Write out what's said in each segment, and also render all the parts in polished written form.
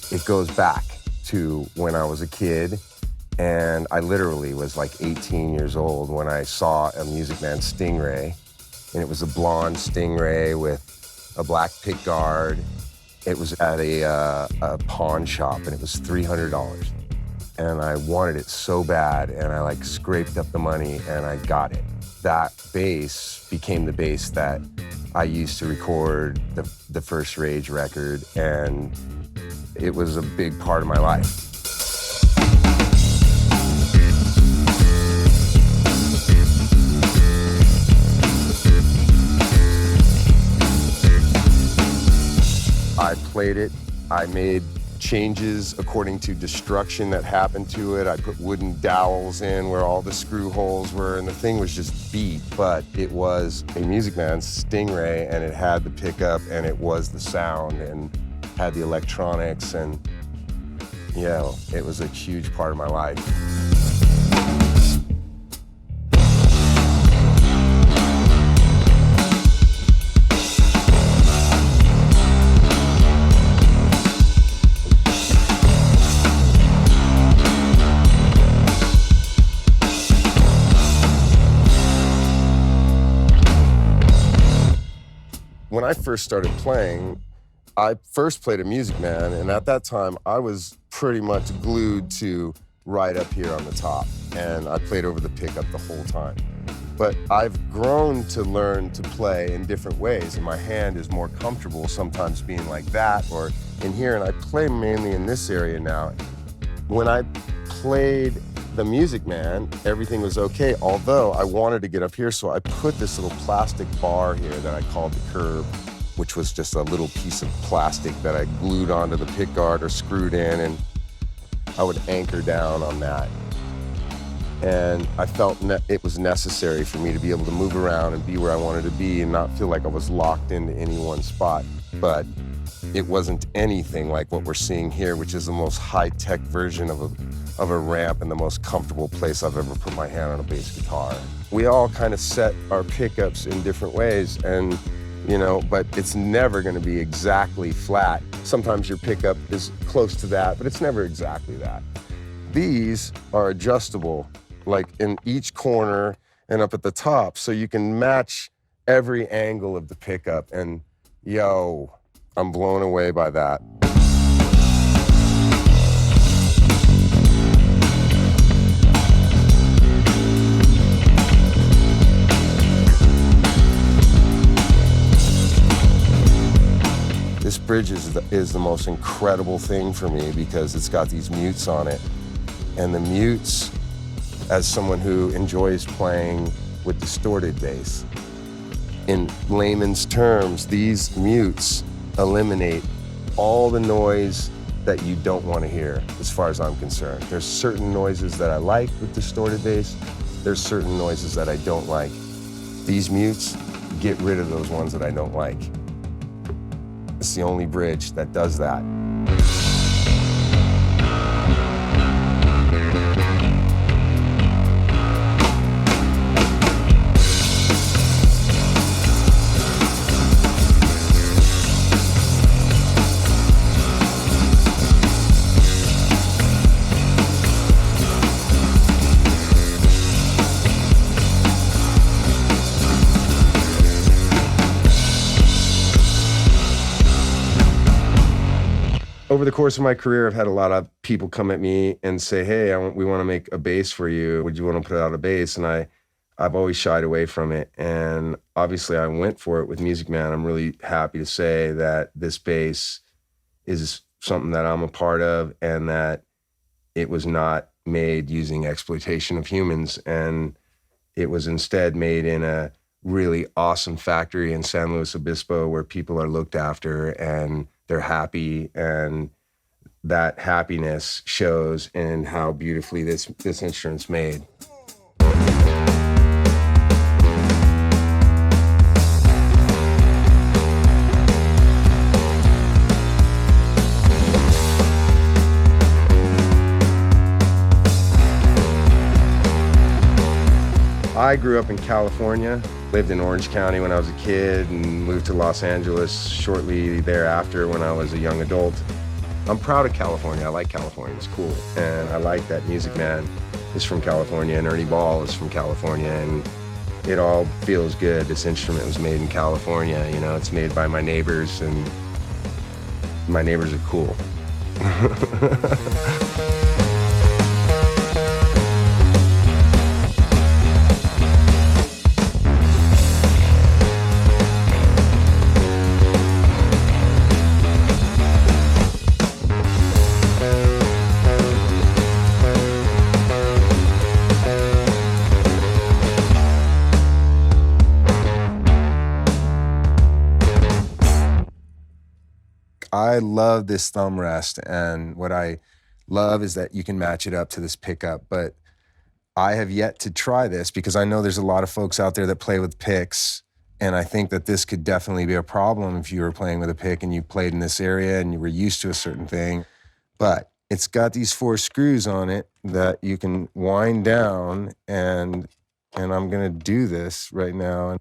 It goes back to when I was a kid, and I literally was like 18 years old when I saw a Music Man StingRay, and it was a blonde StingRay with a black pick guard. It was at a pawn shop, and it was $300. And I wanted it so bad, and I like scraped up the money, and I got it. That bass became the bass that I used to record the first Rage record, and it was a big part of my life. I played it. I made changes according to destruction that happened to it. I put wooden dowels in where all the screw holes were, and the thing was just beat, but it was a Music Man StingRay, and it had the pickup, and it was the sound, and had the electronics, and yeah, it was a huge part of my life. When I first started playing, I first played a Music Man, and at that time, I was pretty much glued to right up here on the top, and I played over the pickup the whole time. But I've grown to learn to play in different ways, and my hand is more comfortable sometimes being like that or in here, and I play mainly in this area now. When I played the Music Man, everything was okay, although I wanted to get up here, so I put this little plastic bar here that I called the curb, which was just a little piece of plastic that I glued onto the pick guard or screwed in, and I would anchor down on that. And I felt it was necessary for me to be able to move around and be where I wanted to be and not feel like I was locked into any one spot. But it wasn't anything like what we're seeing here, which is the most high-tech version of a ramp and the most comfortable place I've ever put my hand on a bass guitar. We all kind of set our pickups in different ways, and you know, but it's never going to be exactly flat. Sometimes your pickup is close to that, but it's never exactly that. These are adjustable, like in each corner and up at the top, so you can match every angle of the pickup, and yo, I'm blown away by that. This bridge is the most incredible thing for me because it's got these mutes on it. And the mutes, as someone who enjoys playing with distorted bass, in layman's terms, these mutes eliminate all the noise that you don't want to hear, as far as I'm concerned. There's certain noises that I like with distorted bass. There's certain noises that I don't like. These mutes get rid of those ones that I don't like. It's the only bridge that does that. Over the course of my career, I've had a lot of people come at me and say, hey, we want to make a bass for you. Would you want to put out a bass? And I've always shied away from it. And obviously I went for it with Music Man. I'm really happy to say that this bass is something that I'm a part of and that it was not made using exploitation of humans. And it was instead made in a really awesome factory in San Luis Obispo where people are looked after and they're happy, and that happiness shows in how beautifully this instrument's made. I grew up in California, lived in Orange County when I was a kid, and moved to Los Angeles shortly thereafter when I was a young adult. I'm proud of California. I like California, it's cool. And I like that Music Man is from California and Ernie Ball is from California, and it all feels good. This instrument was made in California, you know, it's made by my neighbors, and my neighbors are cool. I love this thumb rest, and what I love is that you can match it up to this pickup, but I have yet to try this because I know there's a lot of folks out there that play with picks, and I think that this could definitely be a problem if you were playing with a pick and you played in this area and you were used to a certain thing. But it's got these 4 screws on it that you can wind down, and I'm gonna do this right now.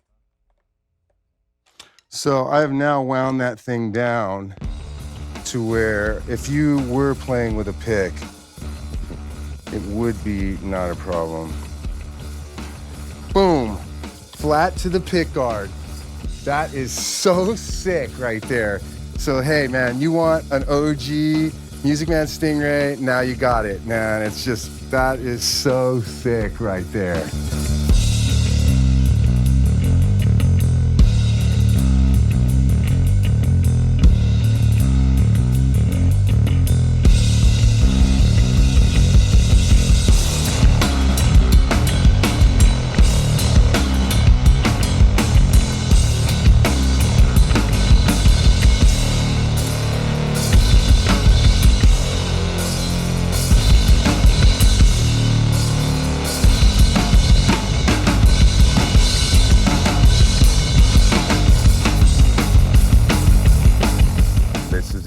So I have now wound that thing down to where if you were playing with a pick, it would be not a problem. Boom, flat to the pick guard. That is so sick right there. So hey man, you want an OG Music Man StingRay? Now you got it, man. It's just, that is so sick right there.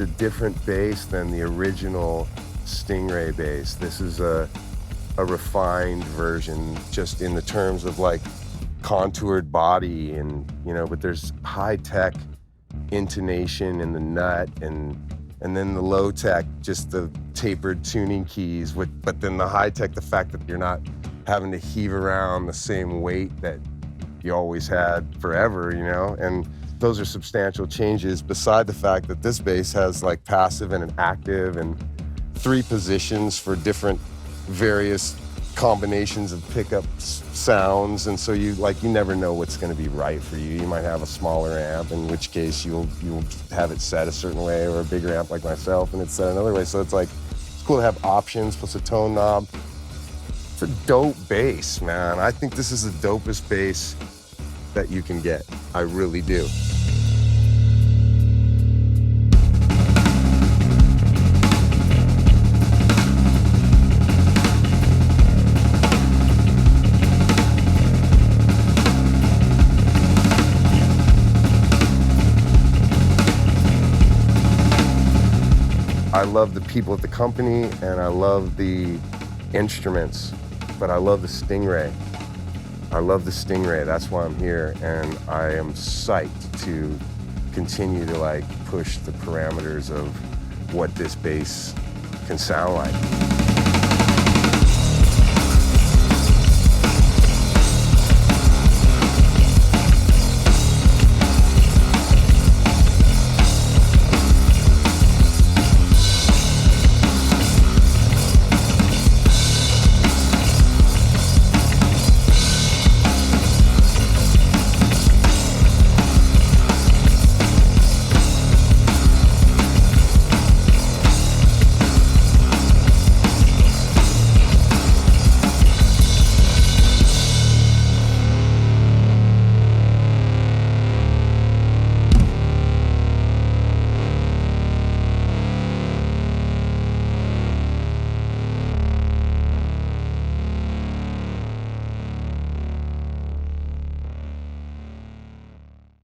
A different bass than the original StingRay bass. This is a refined version, just in the terms of like contoured body, and you know, but there's high-tech intonation in the nut, and then the low-tech, just the tapered tuning keys, but then the high-tech, the fact that you're not having to heave around the same weight that you always had forever, you know, and those are substantial changes, beside the fact that this bass has like passive and an active and 3 positions for different various combinations of pickup sounds. And so you never know what's gonna be right for you. You might have a smaller amp, in which case you'll have it set a certain way, or a bigger amp like myself and it's set another way. So it's like, it's cool to have options, plus a tone knob. It's a dope bass, man. I think this is the dopest bass that you can get. I really do. I love the people at the company, and I love the instruments, but I love the StingRay. I love the StingRay, that's why I'm here, and I am psyched to continue to like push the parameters of what this bass can sound like.